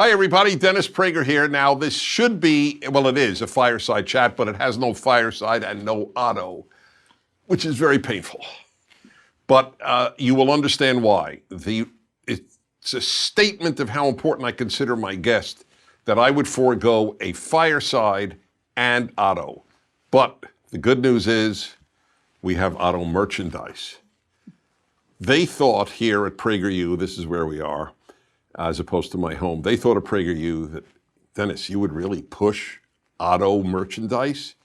Hi, everybody. Dennis Prager here. Now, this should be, well, it is a fireside chat, but it has no fireside and no Otto, which is very painful. But you will understand why. It's a statement of how important I consider my guest that I would forego a fireside and Otto. But the good news is we have Otto merchandise. They thought here at PragerU, this is where we are, as opposed to my home, they thought at PragerU that, Dennis, you would really push Otto merchandise?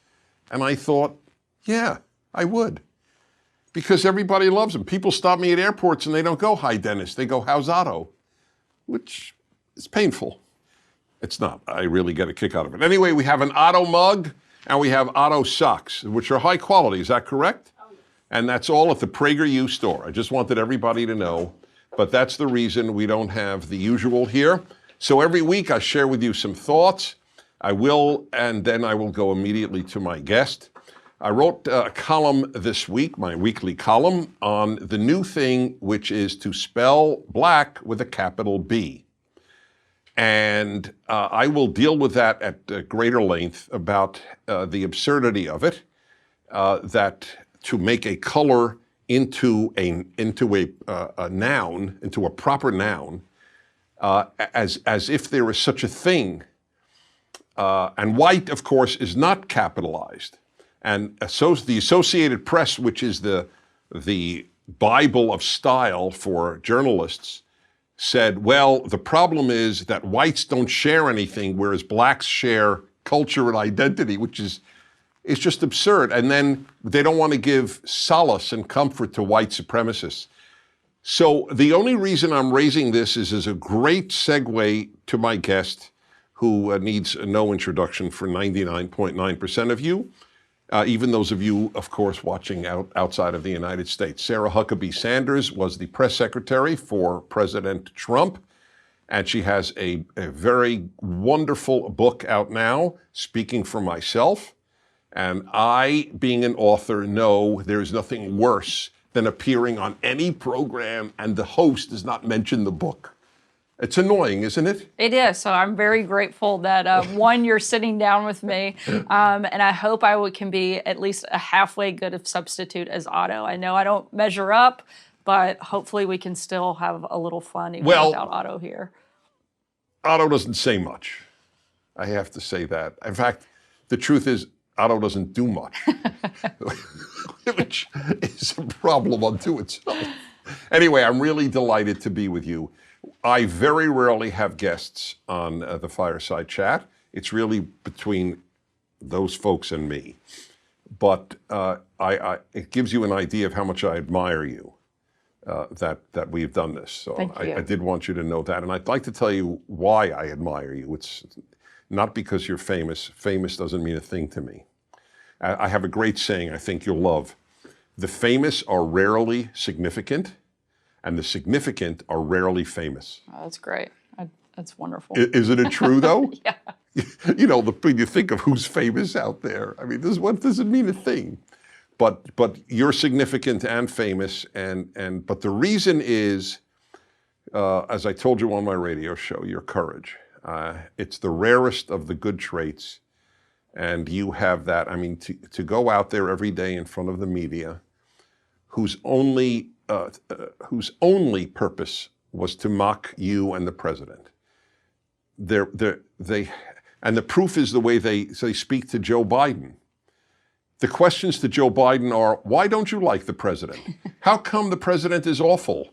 And I thought, yeah, I would. Because everybody loves him. People stop me at airports and they don't go, hi, Dennis. They go, how's Otto? Which is painful. It's not. I really get a kick out of it. Anyway, we have an Otto mug and we have Otto socks, which are high quality. Is that correct? Oh, yeah. And that's all at the PragerU store. I just wanted everybody to know. But that's the reason we don't have the usual here. So every week I share with you some thoughts. I will, and then I will go immediately to my guest. I wrote a column this week, my weekly column, on the new thing, which is to spell black with a capital B. And I will deal with that at greater length about the absurdity of it, that to make a color into a noun, into a proper noun, as if there is such a thing. And white, of course, is not capitalized. And the Associated Press, which is the Bible of style for journalists, said, well, the problem is that whites don't share anything, whereas blacks share culture and identity, which is it's just absurd. And then they don't want to give solace and comfort to white supremacists. So the only reason I'm raising this is as a great segue to my guest, who needs no introduction for 99.9% of you, even those of you, of course, watching outside of the United States. Sarah Huckabee Sanders was the press secretary for President Trump, and she has a very wonderful book out now, Speaking for Myself. And I, being an author, know there's nothing worse than appearing on any program and the host does not mention the book. It's annoying, isn't it? It is. So I'm very grateful that, one, you're sitting down with me, and I hope can be at least a halfway good of substitute as Otto. I know I don't measure up, but hopefully we can still have a little fun even without Otto here. Otto doesn't say much. I have to say that. In fact, the truth is, Otto doesn't do much, which is a problem unto itself. Anyway, I'm really delighted to be with you. I very rarely have guests on the Fireside Chat. It's really between those folks and me. But it gives you an idea of how much I admire you, that we've done this. So I did want you to know that. And I'd like to tell you why I admire you. It's not because you're famous. Famous doesn't mean a thing to me. I have a great saying I think you'll love. The famous are rarely significant, and the significant are rarely famous. Oh, that's great. That's wonderful. Isn't it true, though? Yeah. You know, when you think of who's famous out there, I mean, what does it mean a thing? But you're significant and famous, but the reason is, as I told you on my radio show, your courage. It's the rarest of the good traits, and you have that. I mean, to go out there every day in front of the media, whose only purpose was to mock you and the president. And the proof is the way they speak to Joe Biden. The questions to Joe Biden are, why don't you like the president? How come the president is awful?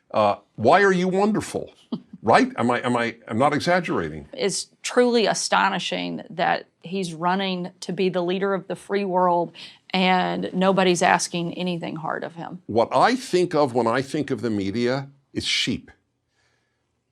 Why are you wonderful? Right? I'm not exaggerating. It's truly astonishing that he's running to be the leader of the free world and nobody's asking anything hard of him. What I think of when I think of the media is sheep.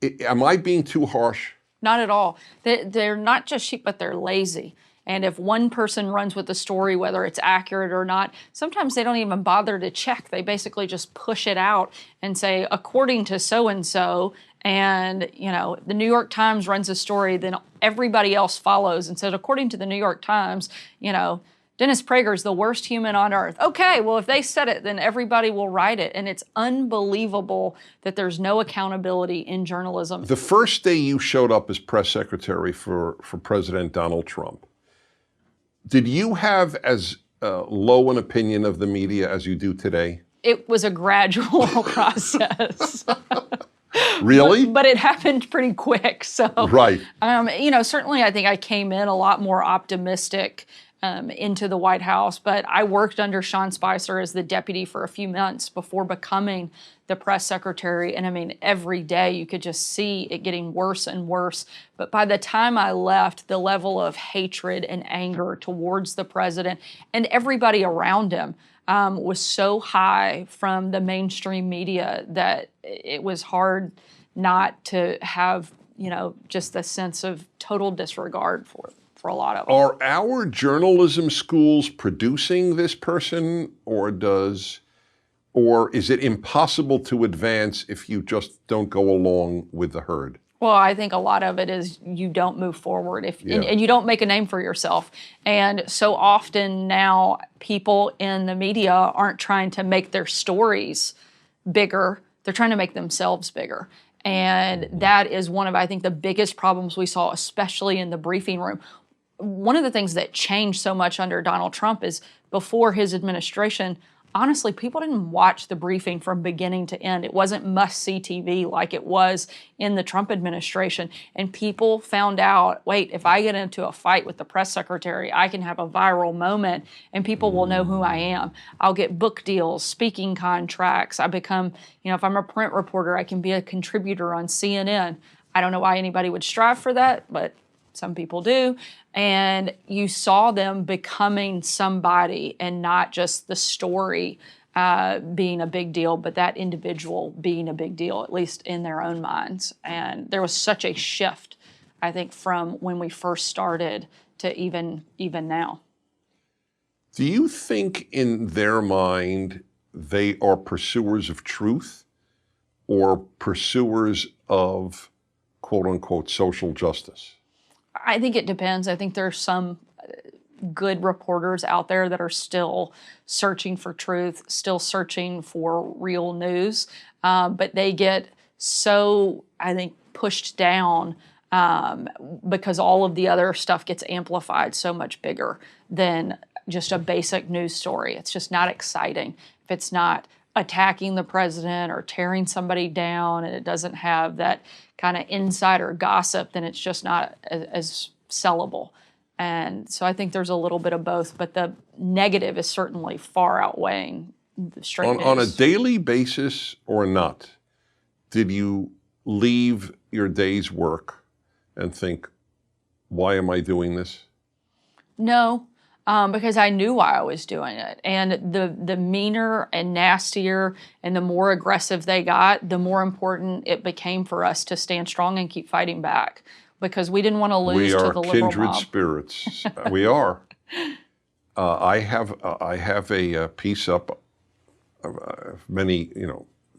Am I being too harsh? Not at all. They're not just sheep, but they're lazy. And if one person runs with the story, whether it's accurate or not, sometimes they don't even bother to check. They basically just push it out and say, according to so-and-so, and the New York Times runs a story, then everybody else follows and says, according to the New York Times, Dennis Prager is the worst human on earth. Okay, well, if they said it, then everybody will write it. And it's unbelievable that there's no accountability in journalism. The first day you showed up as press secretary for President Donald Trump, did you have as low an opinion of the media as you do today? It was a gradual process. Really? But it happened pretty quick. So, right. Certainly I think I came in a lot more optimistic into the White House, but I worked under Sean Spicer as the deputy for a few months before becoming the press secretary. And I mean, every day you could just see it getting worse and worse. But by the time I left, the level of hatred and anger towards the president and everybody around him was so high from the mainstream media that it was hard not to have, just the sense of total disregard for a lot of them. Are our journalism schools producing this person, or is it impossible to advance if you just don't go along with the herd? Well, I think a lot of it is you don't move forward and you don't make a name for yourself. And so often now people in the media aren't trying to make their stories bigger, they're trying to make themselves bigger. And that is one of, I think, the biggest problems we saw, especially in the briefing room. One of the things that changed so much under Donald Trump is before his administration, honestly, people didn't watch the briefing from beginning to end. It wasn't must-see TV like it was in the Trump administration. And people found out, wait, if I get into a fight with the press secretary, I can have a viral moment and people will know who I am. I'll get book deals, speaking contracts. I become, if I'm a print reporter, I can be a contributor on CNN. I don't know why anybody would strive for that, but some people do. And you saw them becoming somebody and not just the story being a big deal, but that individual being a big deal, at least in their own minds. And there was such a shift, I think, from when we first started to even now. Do you think in their mind they are pursuers of truth or pursuers of quote unquote social justice? I think it depends. I think there's some good reporters out there that are still searching for truth, still searching for real news, but they get so, I think, pushed down because all of the other stuff gets amplified so much bigger than just a basic news story. It's just not exciting if it's not attacking the president or tearing somebody down and it doesn't have that kind of insider gossip, then it's just not as sellable. And so I think there's a little bit of both, but the negative is certainly far outweighing the straight news. On a daily basis or not, did you leave your day's work and think, why am I doing this? No. Because I knew why I was doing it. And the meaner and nastier and the more aggressive they got, the more important it became for us to stand strong and keep fighting back. Because we didn't want to lose to the liberal mob. We are kindred spirits. We are. I have a piece up of many,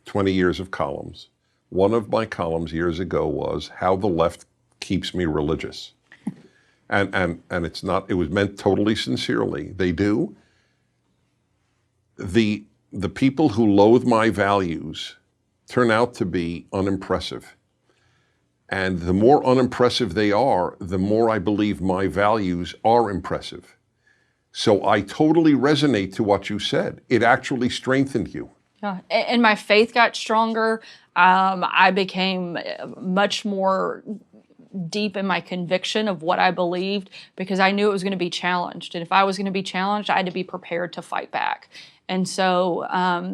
20 years of columns. One of my columns years ago was How the Left Keeps Me Religious. And it's not, it was meant totally sincerely. They do. The people who loathe my values turn out to be unimpressive. And the more unimpressive they are, the more I believe my values are impressive. So I totally resonate to what you said. It actually strengthened you. Yeah, and my faith got stronger. I became much more deep in my conviction of what I believed because I knew it was going to be challenged. And if I was going to be challenged, I had to be prepared to fight back. And so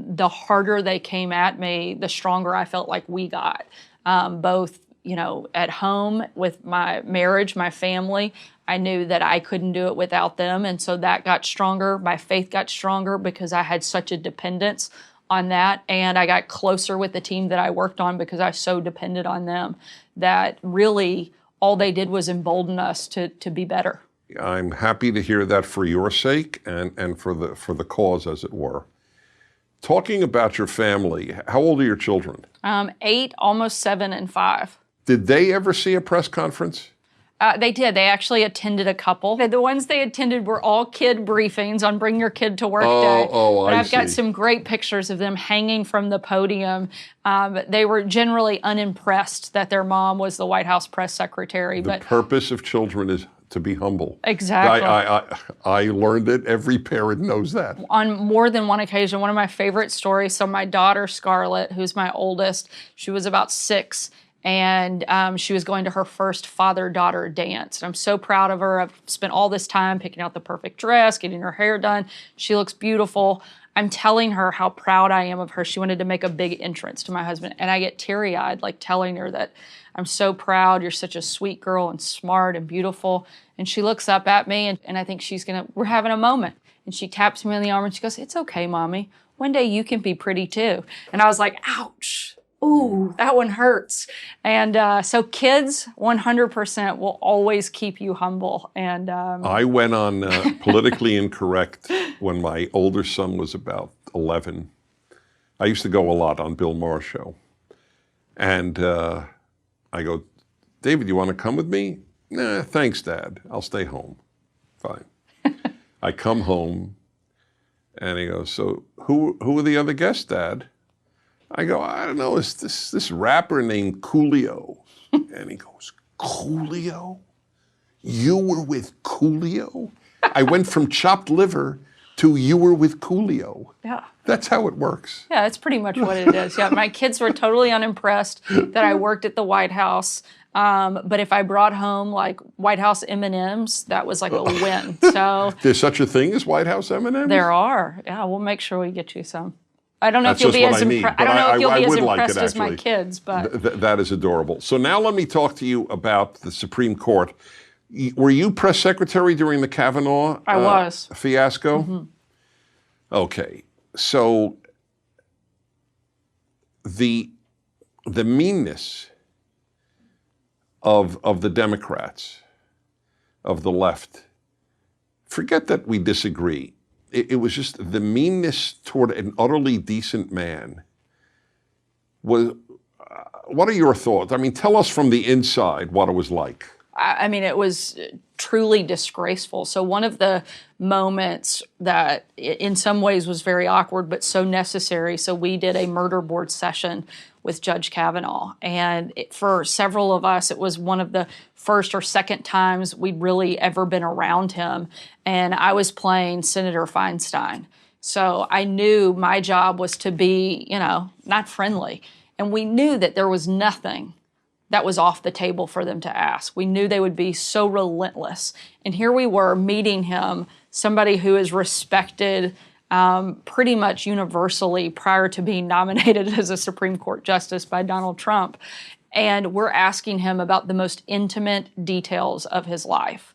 the harder they came at me, the stronger I felt like we got, both at home with my marriage, my family. I knew that I couldn't do it without them. And so that got stronger. My faith got stronger because I had such a dependence on that. And I got closer with the team that I worked on because I so depended on them that really all they did was embolden us to be better. I'm happy to hear that for your sake and for the cause, as it were. Talking about your family, how old are your children? 8, almost 7, and 5. Did they ever see a press conference? They did. They actually attended a couple. The ones they attended were all kid briefings on Bring Your Kid to Work Day. But I've got some great pictures of them hanging from the podium. They were generally unimpressed that their mom was the White House press secretary. The purpose of children is to be humble. Exactly. I learned it. Every parent knows that. On more than one occasion, one of my favorite stories, so my daughter Scarlett, who's my oldest, she was about 6, and she was going to her first father-daughter dance. And I'm so proud of her. I've spent all this time picking out the perfect dress, getting her hair done. She looks beautiful. I'm telling her how proud I am of her. She wanted to make a big entrance to my husband. And I get teary-eyed, like telling her that I'm so proud. You're such a sweet girl and smart and beautiful. And she looks up at me, and I think we're having a moment. And she taps me on the arm and she goes, "It's okay, Mommy. One day you can be pretty too." And I was like, ouch. Ooh, that one hurts. And so kids, 100% will always keep you humble. And I went on Politically Incorrect when my older son was about 11. I used to go a lot on Bill Maher's show. And I go, "David, you want to come with me?" "Nah, thanks, Dad. I'll stay home." Fine. I come home, and he goes, "So who are the other guests, Dad?" I go, "I don't know, it's this rapper named Coolio." And he goes, "Coolio? You were with Coolio?" I went from chopped liver to "you were with Coolio." Yeah. That's how it works. Yeah, that's pretty much what it is. Yeah, my kids were totally unimpressed that I worked at the White House. But if I brought home like White House M&Ms, that was like a win. So There's such a thing as White House M&Ms? there are. Yeah, we'll make sure we get you some. I don't know That's if you'll be just as what I need, impressed. I don't know if you'll be as would like impressed it, as my actually. kids, but That is adorable. So now let me talk to you about the Supreme Court. Were you press secretary during the Kavanaugh I was. Fiasco? Mm-hmm. Okay. So the meanness of the Democrats, of the left, forget that we disagree. It was just the meanness toward an utterly decent man was, what are your thoughts? I mean, tell us from the inside what it was like. I mean, it was truly disgraceful. So one of the moments that in some ways was very awkward, but so necessary. So we did a murder board session with Judge Kavanaugh. And for several of us, it was one of the first or second times we'd really ever been around him. And I was playing Senator Feinstein. So I knew my job was to be, not friendly. And we knew that there was nothing that was off the table for them to ask. We knew they would be so relentless. And here we were meeting him, somebody who is respected pretty much universally prior to being nominated as a Supreme Court justice by Donald Trump. And we're asking him about the most intimate details of his life.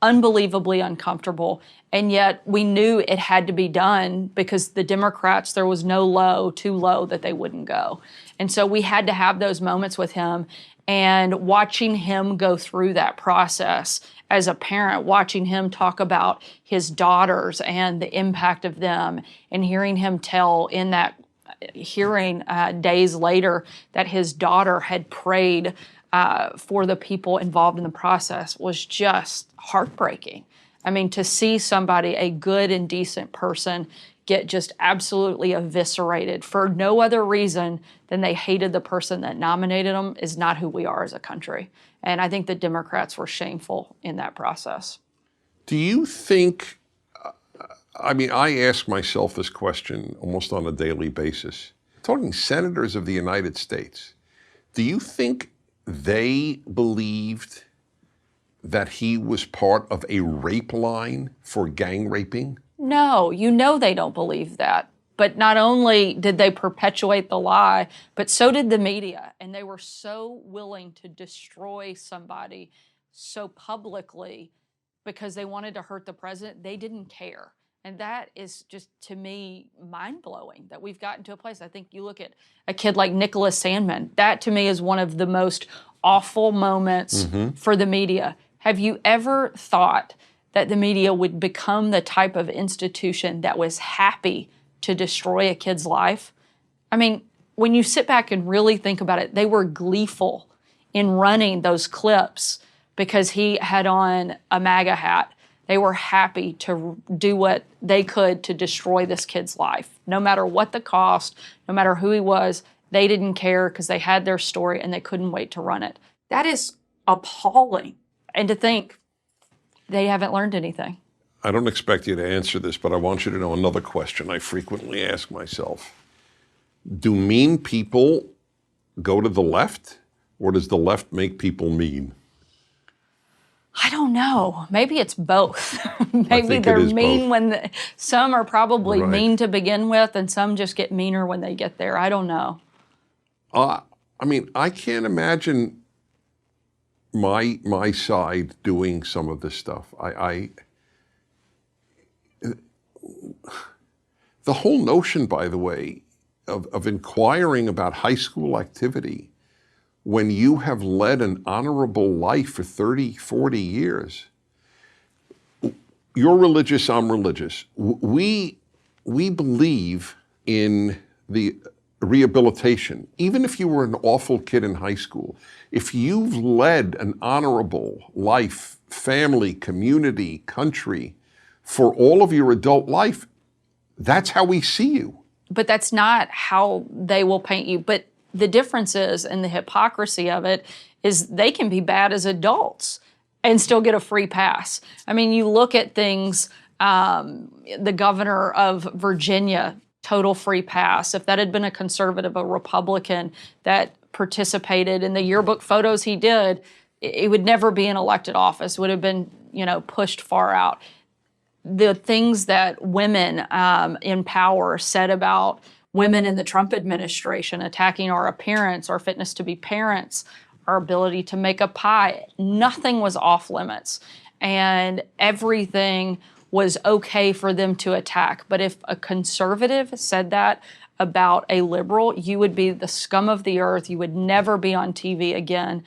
Unbelievably uncomfortable. And yet we knew it had to be done because the Democrats, there was no low, too low that they wouldn't go. And so we had to have those moments with him, and watching him go through that process as a parent, watching him talk about his daughters and the impact of them, and hearing him tell in that hearing days later that his daughter had prayed for the people involved in the process was just heartbreaking. I mean, to see somebody, a good and decent person, get just absolutely eviscerated for no other reason than they hated the person that nominated them is not who we are as a country. And I think the Democrats were shameful in that process. Do you think, I ask myself this question almost on a daily basis. Talking senators of the United States, do you think they believed that he was part of a rape line for gang raping? No, they don't believe that. But not only did they perpetuate the lie, but so did the media. And they were so willing to destroy somebody so publicly because they wanted to hurt the president, they didn't care. And that is just, to me, mind-blowing that we've gotten to a place. I think you look at a kid like Nicholas Sandmann. That, to me, is one of the most awful moments for the media. Have you ever thought that the media would become the type of institution that was happy to destroy a kid's life? I mean, when you sit back and really think about it, they were gleeful in running those clips because he had on a MAGA hat. They were happy to do what they could to destroy this kid's life. No matter what the cost, no matter who he was, they didn't care because they had their story and they couldn't wait to run it. That is appalling. And to think they haven't learned anything. I don't expect you to answer this, but I want you to know another question I frequently ask myself. Do mean people go to the left, or does the left make people mean? I don't know. Maybe it's both. Maybe it they're is mean both. when some are probably Right. mean to begin with, and some just get meaner when they get there. I don't know. I mean, I can't imagine my side doing some of this stuff. The whole notion, by the way, of inquiring about high school activity when you have led an honorable life for 30, 40 years. You're religious, I'm religious. We believe in the rehabilitation. Even if you were an awful kid in high school, if you've led an honorable life, family, community, country, for all of your adult life, that's how we see you. But that's not how they will paint you. But the difference is, and the hypocrisy of it, is they can be bad as adults and still get a free pass. I mean, you look at things, the governor of Virginia, total free pass. If that had been a conservative, a Republican that participated in the yearbook photos he did, it would never be an elected office, would have been, pushed far out. The things that women in power said about women in the Trump administration, attacking our appearance, our fitness to be parents, our ability to make a pie, nothing was off limits. And everything was okay for them to attack. But if a conservative said that about a liberal, you would be the scum of the earth. You would never be on TV again.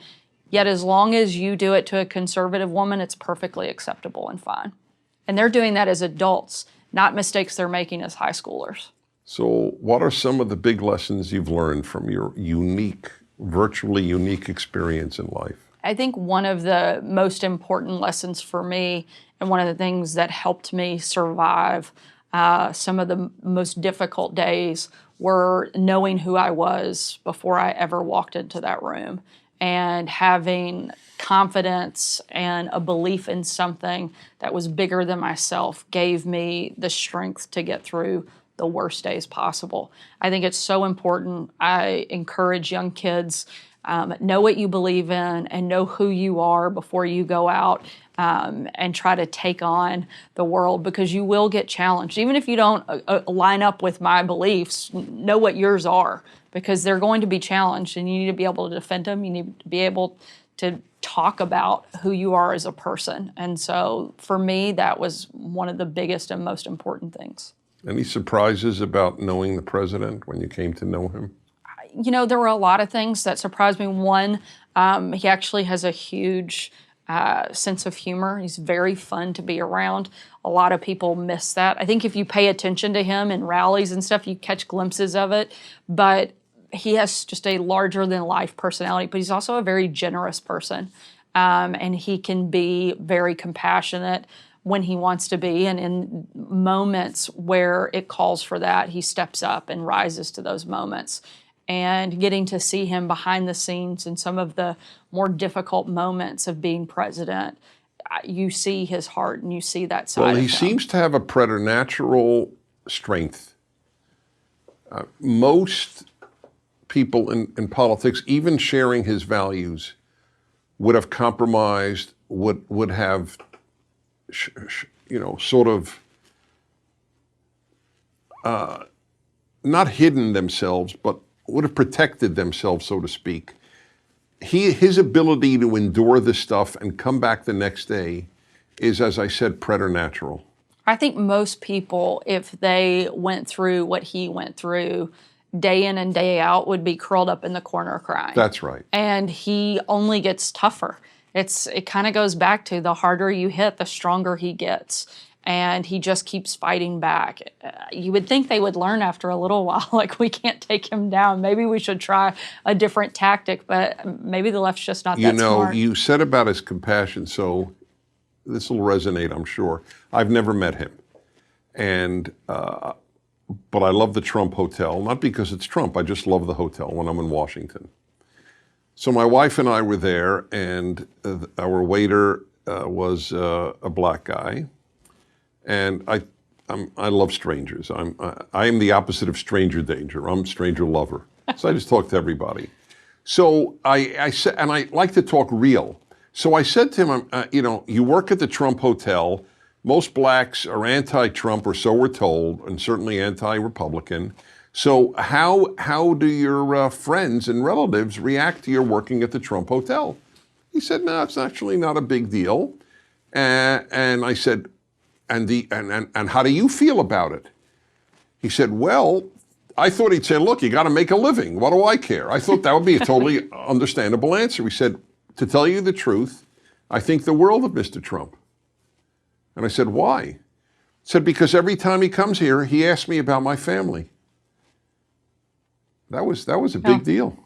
Yet as long as you do it to a conservative woman, it's perfectly acceptable and fine. And they're doing that as adults, not mistakes they're making as high schoolers. So what are some of the big lessons you've learned from your virtually unique experience in life? I think one of the most important lessons for me, and one of the things that helped me survive some of the most difficult days, were knowing who I was before I ever walked into that room, and having confidence and a belief in something that was bigger than myself gave me the strength to get through the worst days possible. I think it's so important. I encourage young kids, know what you believe in and know who you are before you go out and try to take on the world, because you will get challenged. Even if you don't line up with my beliefs, know what yours are, because they're going to be challenged and you need to be able to defend them. You need to be able to talk about who you are as a person. And so for me, that was one of the biggest and most important things. Any surprises about knowing the president when you came to know him? There were a lot of things that surprised me. One, he actually has a huge sense of humor. He's very fun to be around. A lot of people miss that. I think if you pay attention to him in rallies and stuff, you catch glimpses of it. But he has just a larger-than-life personality, but he's also a very generous person. And he can be very compassionate when he wants to be, and in moments where it calls for that, he steps up and rises to those moments. And getting to see him behind the scenes in some of the more difficult moments of being president, you see his heart and you see that side of him. Well, he seems to have a preternatural strength. Most people in politics, even sharing his values, would have compromised, would have sort of not hidden themselves, but would have protected themselves, so to speak. His ability to endure this stuff and come back the next day is, as I said, preternatural. I think most people, if they went through what he went through day in and day out, would be curled up in the corner crying. That's right. And he only gets tougher. It kind of goes back to the harder you hit, the stronger he gets. and he just keeps fighting back. You would think they would learn after a little while, like, we can't take him down. Maybe we should try a different tactic, but maybe the left's just not that smart. You said about his compassion, so this will resonate, I'm sure. I've never met him. And but I love the Trump Hotel, not because it's Trump, I just love the hotel when I'm in Washington. So my wife and I were there, and our waiter was a black guy. And I love strangers. I am the opposite of stranger danger. I'm stranger lover. So I just talk to everybody. So I said, and I like to talk real. So I said to him, you work at the Trump Hotel. Most blacks are anti-Trump, or so we're told, and certainly anti-Republican. So how do your friends and relatives react to your working at the Trump Hotel? He said, no, it's actually not a big deal. And I said, and how do you feel about it? He said, well, I thought he'd say, look, you got to make a living. What do I care? I thought that would be a totally understandable answer. He said, to tell you the truth, I think the world of Mr. Trump. And I said, why? He said, because every time he comes here, he asks me about my family. That was a big deal.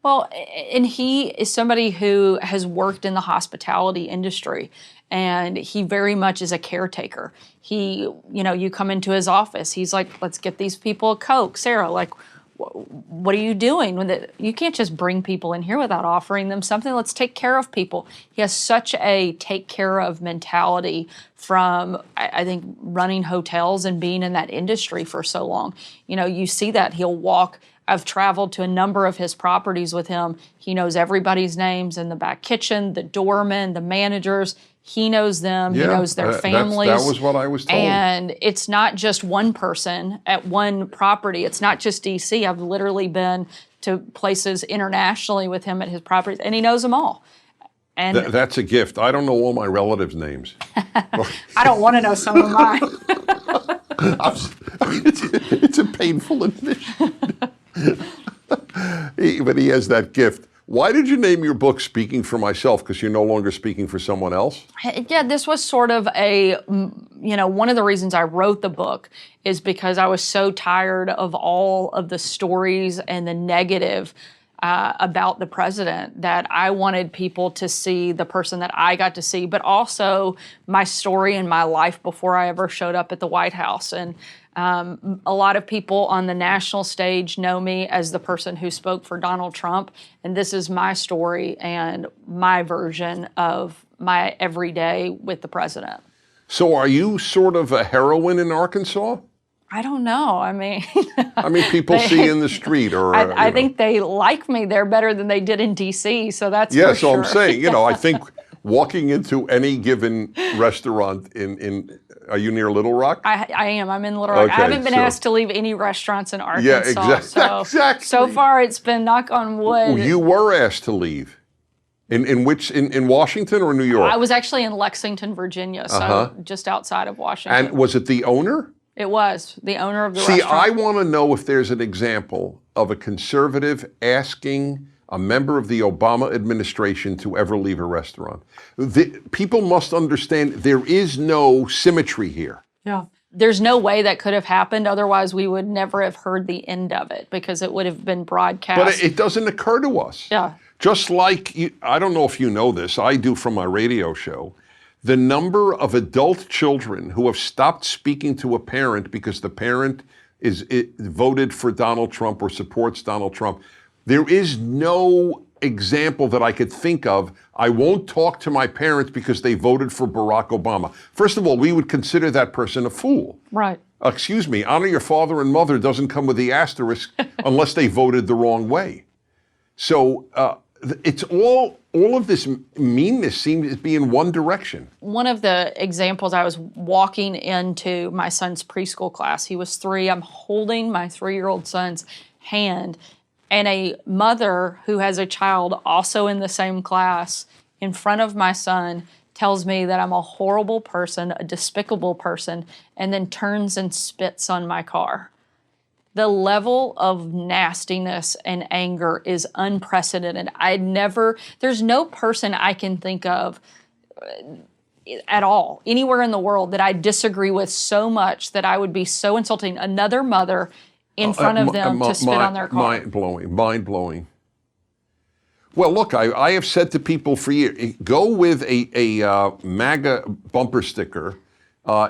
Well, and he is somebody who has worked in the hospitality industry, and he very much is a caretaker. He, you come into his office, he's like, let's get these people a Coke. Sarah, like, what are you doing? You can't just bring people in here without offering them something. Let's take care of people. He has such a take care of mentality from, I think, running hotels and being in that industry for so long. You see that. He'll walk. I've traveled to a number of his properties with him. He knows everybody's names in the back kitchen, the doormen, the managers. He knows them. Yeah, he knows their families. That was what I was told. And it's not just one person at one property. It's not just D.C. I've literally been to places internationally with him at his properties, and he knows them all. And that's a gift. I don't know all my relatives' names. I don't want to know some of mine. It's a painful admission. But he has that gift. Why did you name your book Speaking for Myself? Because you're no longer speaking for someone else? Yeah, this was sort of one of the reasons I wrote the book is because I was so tired of all of the stories and the negative about the president, that I wanted people to see the person that I got to see, but also my story and my life before I ever showed up at the White House. And a lot of people on the national stage know me as the person who spoke for Donald Trump, and this is my story and my version of my everyday with the president. So are you sort of a heroine in Arkansas? I don't know. I mean, people see you in the street, or I think they like me there better than they did in D.C. So that's yeah. For So sure. I'm saying, I think walking into any given restaurant in are you near Little Rock? I am. I'm in Little Rock. Okay, I haven't been asked to leave any restaurants in Arkansas. Yeah, exactly. So far, it's been knock on wood. You were asked to leave. In Washington or New York? I was actually in Lexington, Virginia, so just outside of Washington. And was it the owner? It was the owner of the See, restaurant. I want to know if there's an example of a conservative asking a member of the Obama administration to ever leave a restaurant. People must understand there is no symmetry here. Yeah. There's no way that could have happened. Otherwise, we would never have heard the end of it because it would have been broadcast. But it doesn't occur to us. Yeah. Just like, I don't know if you know this, I do from my radio show, the number of adult children who have stopped speaking to a parent because the parent voted for Donald Trump or supports Donald Trump. There is no example that I could think of. I won't talk to my parents because they voted for Barack Obama. First of all, we would consider that person a fool. Right. Excuse me, honor your father and mother doesn't come with the asterisk unless they voted the wrong way. So it's all of this meanness seems to be in one direction. One of the examples, I was walking into my son's preschool class. He was 3. I'm holding my 3-year-old son's hand, and a mother who has a child also in the same class in front of my son tells me that I'm a horrible person, a despicable person, and then turns and spits on my car. The level of nastiness and anger is unprecedented. There's no person I can think of at all, anywhere in the world, that I disagree with so much that I would be so insulting another mother in front of them to spit on their car. Mind blowing. Well, look, I have said to people for years, go with a MAGA bumper sticker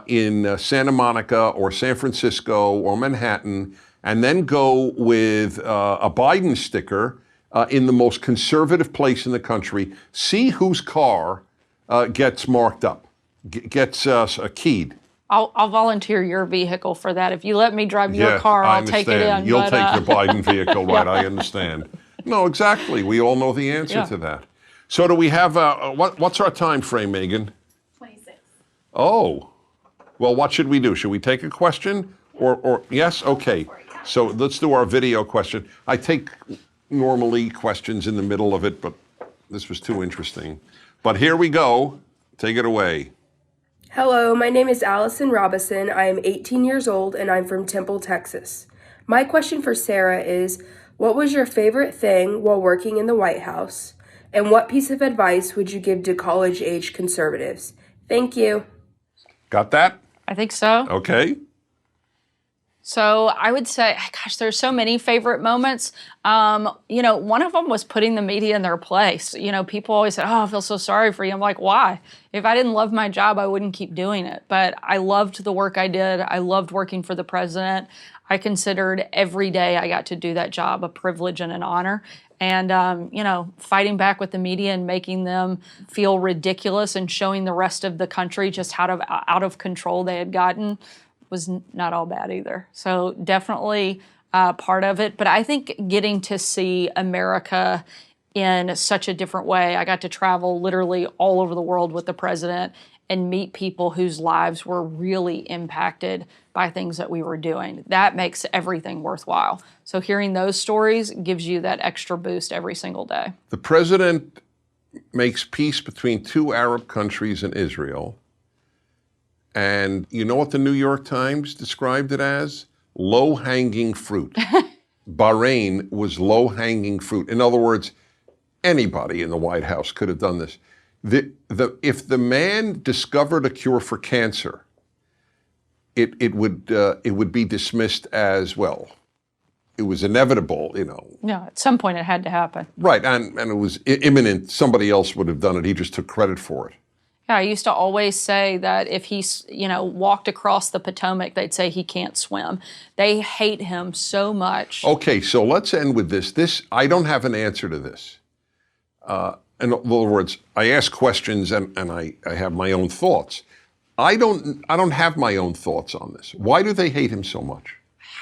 in Santa Monica or San Francisco or Manhattan, and then go with a Biden sticker in the most conservative place in the country. See whose car gets marked up, gets keyed. I'll volunteer your vehicle for that. If you let me drive your car, I'll take it in. You'll take your Biden vehicle, right? I understand. No, exactly. We all know the answer to that. So do we have, what's our time frame, Megan? 26. Oh, well, what should we do? Should we take a question or yes? Okay. So let's do our video question. I take normally questions in the middle of it, but this was too interesting. But here we go. Take it away. Hello, my name is Allison Robison. I am 18 years old and I'm from Temple, Texas. My question for Sarah is, what was your favorite thing while working in the White House? And what piece of advice would you give to college-age conservatives? Thank you. Got that? I think so. Okay. So I would say, gosh, there's so many favorite moments. One of them was putting the media in their place. People always say, oh, I feel so sorry for you. I'm like, why? If I didn't love my job, I wouldn't keep doing it. But I loved the work I did. I loved working for the president. I considered every day I got to do that job a privilege and an honor. And, fighting back with the media and making them feel ridiculous and showing the rest of the country just how out of control they had gotten was not all bad either. So definitely part of it. But I think getting to see America in such a different way, I got to travel literally all over the world with the president and meet people whose lives were really impacted by things that we were doing. That makes everything worthwhile. So hearing those stories gives you that extra boost every single day. The president makes peace between two Arab countries and Israel. And you know what the New York Times described it as? Low-hanging fruit. Bahrain was low-hanging fruit. In other words, anybody in the White House could have done this. If the man discovered a cure for cancer, it would be dismissed as, well, it was inevitable, No, at some point it had to happen. Right, and it was imminent. Somebody else would have done it. He just took credit for it. Yeah, I used to always say that if he, walked across the Potomac, they'd say he can't swim. They hate him so much. Okay, so let's end with this. I don't have an answer to this. In other words, I ask questions and I have my own thoughts. I don't have my own thoughts on this. Why do they hate him so much?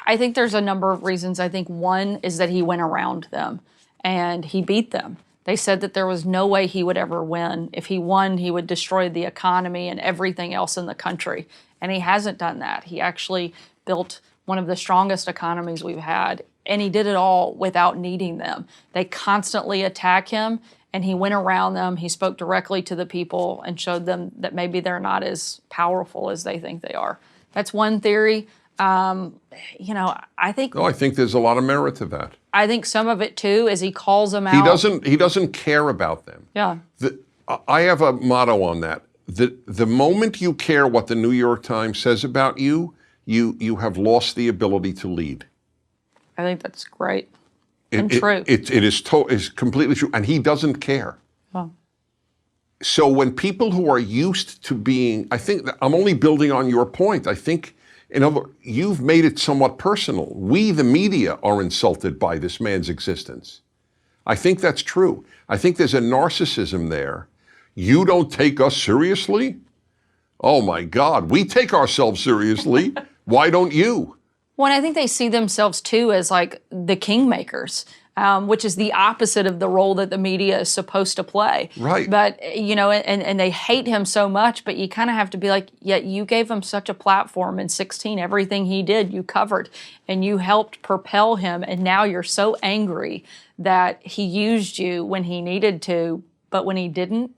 I think there's a number of reasons. I think one is that he went around them and he beat them. They said that there was no way he would ever win. If he won, he would destroy the economy and everything else in the country. And he hasn't done that. He actually built one of the strongest economies we've had, and he did it all without needing them. They constantly attack him, and he went around them. He spoke directly to the people and showed them that maybe they're not as powerful as they think they are. That's one theory. I think... No, I think there's a lot of merit to that. I think some of it, too, is he calls them out. He doesn't care about them. Yeah. I have a motto on that. The moment you care what the New York Times says about you, you have lost the ability to lead. I think that's great and true. It is completely true, and he doesn't care. Oh. So when people who are used to being, I think I'm only building on your point. I think, you've made it somewhat personal. We, the media, are insulted by this man's existence. I think that's true. I think there's a narcissism there. You don't take us seriously? Oh my God, we take ourselves seriously. Why don't you? Well, and I think they see themselves too as like the kingmakers, which is the opposite of the role that the media is supposed to play. Right. But, and they hate him so much, but you kind of have to be like, yeah, you gave him such a platform in 2016. Everything he did, you covered, and you helped propel him. And now you're so angry that he used you when he needed to, but when he didn't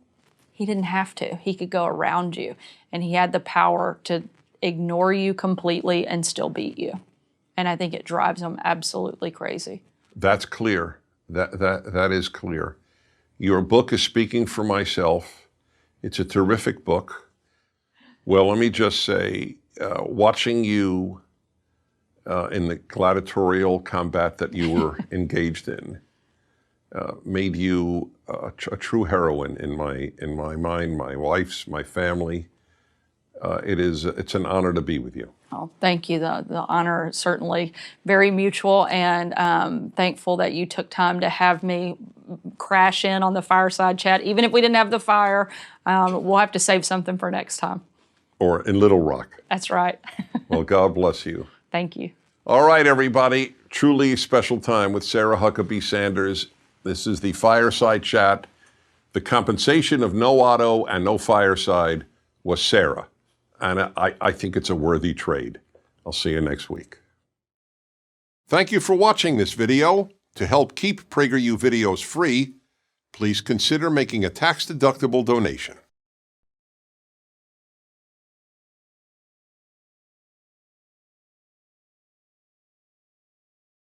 have to. He could go around you, and he had the power to ignore you completely and still beat you. And I think it drives him absolutely crazy. That's clear. That is clear. Your book is speaking for myself. It's a terrific book. Well, let me just say, watching you in the gladiatorial combat that you were engaged in made you a true heroine in my mind, my wife's, my family. It's an honor to be with you. Oh, thank you. The honor is certainly very mutual, and thankful that you took time to have me crash in on the Fireside Chat. Even if we didn't have the fire, we'll have to save something for next time. Or in Little Rock. That's right. Well, God bless you. Thank you. All right, everybody. Truly special time with Sarah Huckabee Sanders. This is the Fireside Chat. The compensation of no auto and no fireside was Sarah. And I think it's a worthy trade. I'll see you next week. Thank you for watching this video. To help keep PragerU videos free, please consider making a tax-deductible donation.